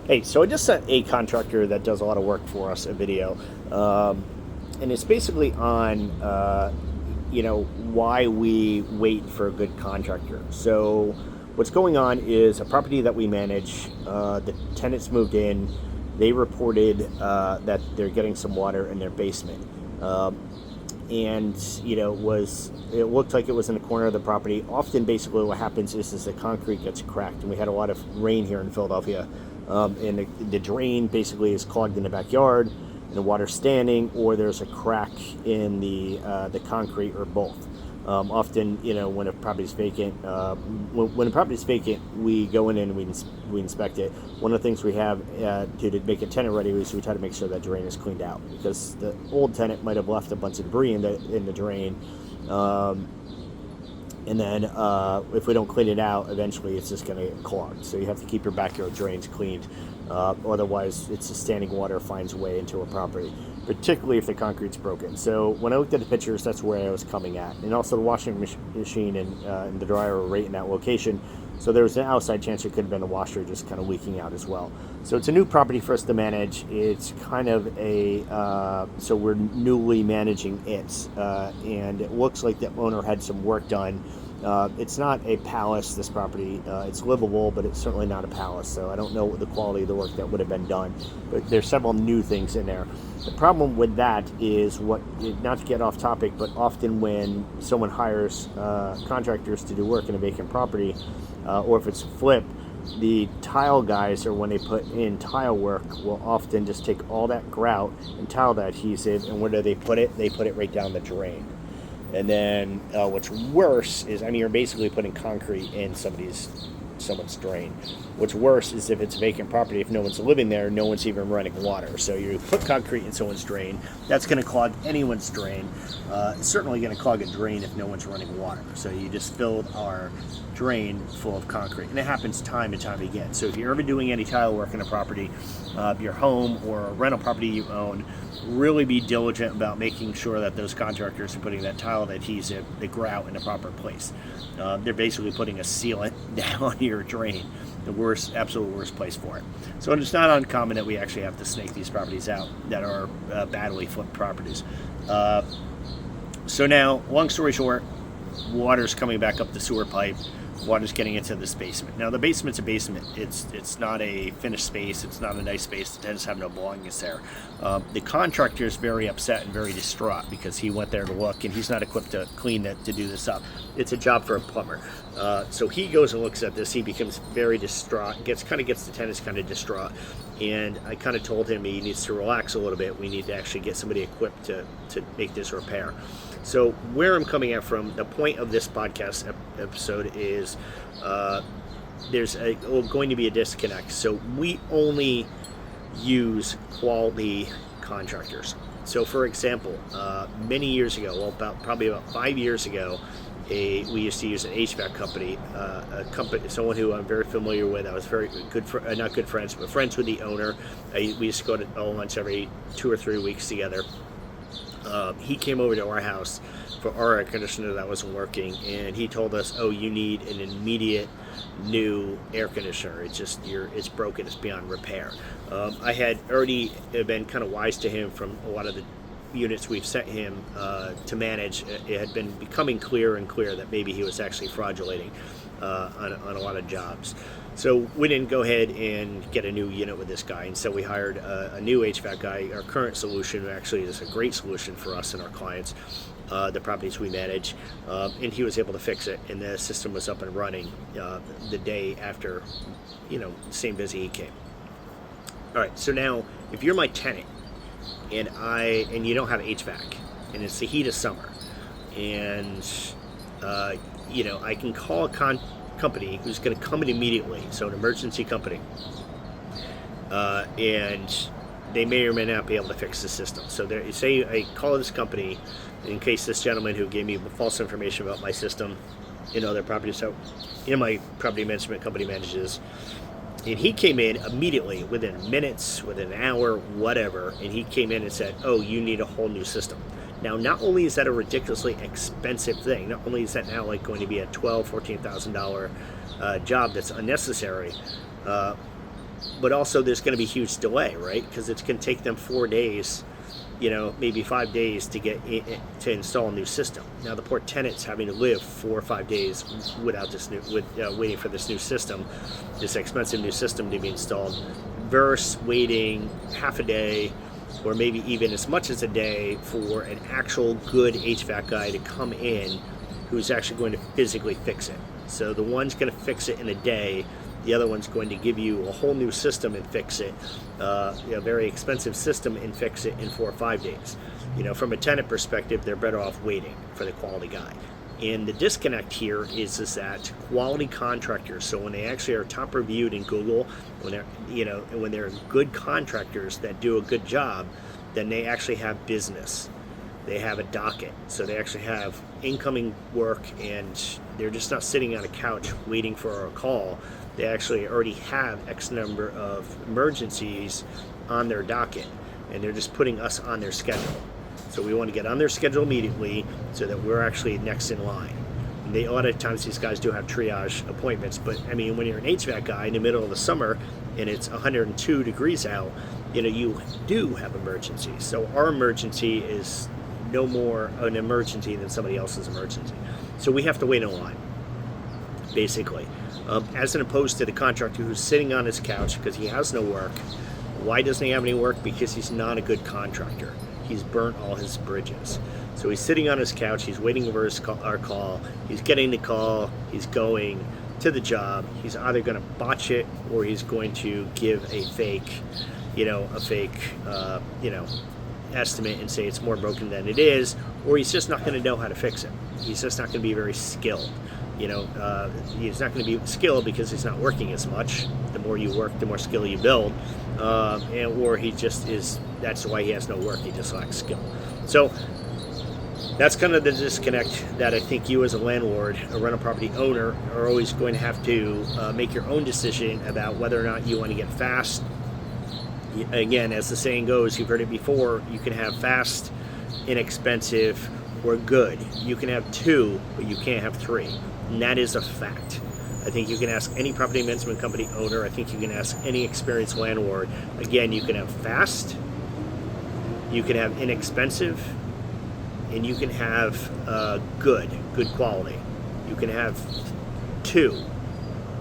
Hey, so I just sent a contractor that does a lot of work for us a video, and it's basically on, why we wait for a good contractor. So, what's going on is a property that we manage. The tenants moved in. They reported that they're getting some water in their basement, and it looked like it was in the corner of the property. Often, basically, what happens is the concrete gets cracked, and we had a lot of rain here in Philadelphia. And the drain basically is clogged in the backyard, and the water's standing, or there's a crack in the concrete, or both. Often, when a property's vacant, when a property's vacant, we go in and we inspect it. One of the things we have to make a tenant ready is we try to make sure that drain is cleaned out, because the old tenant might have left a bunch of debris in the drain. And then if we don't clean it out, eventually it's just going to get clogged. So you have to keep your backyard drains cleaned. Otherwise, it's just standing water finds a way into a property, particularly if the concrete's broken. So when I looked at the pictures, that's where I was coming at. And also the washing machine and the dryer were right in that location. So there was an outside chance it could have been the washer just kind of leaking out as well. So it's a new property for us to manage. It's kind of so we're newly managing it. And it looks like the owner had some work done. It's not a palace, this property. It's livable, but it's certainly not a palace. So I don't know the quality of the work that would have been done. But there's several new things in there. The problem with that is not to get off topic, but often when someone hires contractors to do work in a vacant property, or if it's a flip, the tile guys, or when they put in tile work, will often just take all that grout and tile adhesive, and where do they put it? They put it right down the drain. And then what's worse is, you're basically putting concrete in someone's drain. What's worse is if it's vacant property, if no one's living there, no one's even running water. So you put concrete in someone's drain, that's going to clog anyone's drain. It's certainly going to clog a drain if no one's running water. So you just filled our drain full of concrete. And it happens time and time again. So if you're ever doing any tile work in a property, your home or a rental property you own, really be diligent about making sure that those contractors are putting that tile adhesive, the grout, in the proper place. They're basically putting a sealant down your drain, the absolute worst place for it. So it's not uncommon that we actually have to snake these properties out that are badly flipped properties. So now, long story short, water's coming back up the sewer pipe. Water's getting into this basement. Now the basement's a basement. It's not a finished space. It's not a nice space. The tenants have no belongings there. The contractor is very upset and very distraught because he went there to look and he's not equipped to clean it, to do this up. It's a job for a plumber. So he goes and looks at this. He becomes very distraught. Gets the tenants kind of distraught. And I kind of told him he needs to relax a little bit. We need to actually get somebody equipped to make this repair. So where I'm coming at from, the point of this podcast episode is there's going to be a disconnect. So we only use quality contractors. So for example, many years ago, probably about 5 years ago, we used to use an HVAC company, someone who I'm very familiar with. I was very good, not good friends, but friends with the owner. We used to go to lunch every 2 or 3 weeks together. He came over to our house for our air conditioner that wasn't working, and he told us, "Oh, you need an immediate new air conditioner. It's broken. It's beyond repair." I had already been kind of wise to him from a lot of the units we've sent him to manage. It had been becoming clearer and clearer that maybe he was actually fraudulating on a lot of jobs. So we didn't go ahead and get a new unit with this guy, and so we hired a new HVAC guy. Our current solution actually is a great solution for us and our clients, the properties we manage, and he was able to fix it, and the system was up and running the day after, same visit he came. All right, so now if you're my tenant and you don't have HVAC, and it's the heat of summer, and I can call a company who's going to come in immediately, so an emergency company, and they may or may not be able to fix the system. So say I call this company in case this gentleman who gave me false information about my system in other properties, so my property management company manages, and he came in immediately, within minutes, within an hour, whatever, and he came in and said, "Oh, you need a whole new system." Now, not only is that a ridiculously expensive thing, not only is that now going to be a $12,000, $14,000 job that's unnecessary, but also there's going to be huge delay, right? Because it's going to take them 4 days, maybe 5 days to install a new system. Now the poor tenant's having to live 4 or 5 days without waiting for this new system, this expensive new system to be installed, versus waiting half a day or maybe even as much as a day for an actual good HVAC guy to come in who's actually going to physically fix it. So the one's going to fix it in a day, the other one's going to give you a whole new system and fix it, a very expensive system and fix it in 4 or 5 days. From a tenant perspective, they're better off waiting for the quality guy. And the disconnect here is that quality contractors, so when they actually are top reviewed in Google, when they're good contractors that do a good job, then they actually have business. They have a docket, so they actually have incoming work, and they're just not sitting on a couch waiting for a call. They actually already have X number of emergencies on their docket, and they're just putting us on their schedule. So we want to get on their schedule immediately so that we're actually next in line. And a lot of times these guys do have triage appointments, but I mean, when you're an HVAC guy in the middle of the summer and it's 102 degrees out, you do have emergencies. So our emergency is no more an emergency than somebody else's emergency. So we have to wait in line, basically. As opposed to the contractor who's sitting on his couch because he has no work. Why doesn't he have any work? Because he's not a good contractor. He's burnt all his bridges. So he's sitting on his couch, he's waiting for our call, he's getting the call, he's going to the job. He's either going to botch it or he's going to give a fake estimate and say it's more broken than it is, or he's just not going to know how to fix it. He's just not going to be very skilled. He's not going to be skilled because he's not working as much. The more you work, the more skill you build, or he just is. That's why he has no work. He just lacks skill. So that's kind of the disconnect that I think you as a landlord, a rental property owner, are always going to have to make your own decision about whether or not you want to get fast. Again, as the saying goes, you've heard it before, you can have fast, inexpensive, or good. You can have 2, but you can't have 3. And that is a fact. I think you can ask any property management company owner. I think you can ask any experienced landlord. Again, you can have fast, you can have inexpensive, and you can have good quality. You can have 2,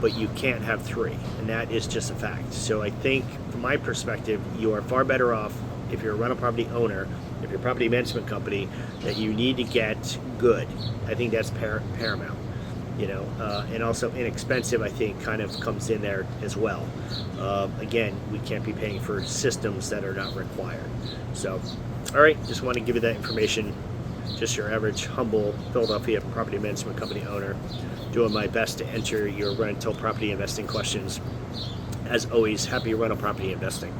but you can't have 3, and that is just a fact. So I think, from my perspective, you are far better off if you're a rental property owner, if you're a property management company, that you need to get good. I think that's paramount. And also inexpensive, I think, kind of comes in there as well. Again, we can't be paying for systems that are not required. So, all right, just want to give you that information. Just your average, humble Philadelphia property management company owner, doing my best to answer your rental property investing questions. As always, happy rental property investing.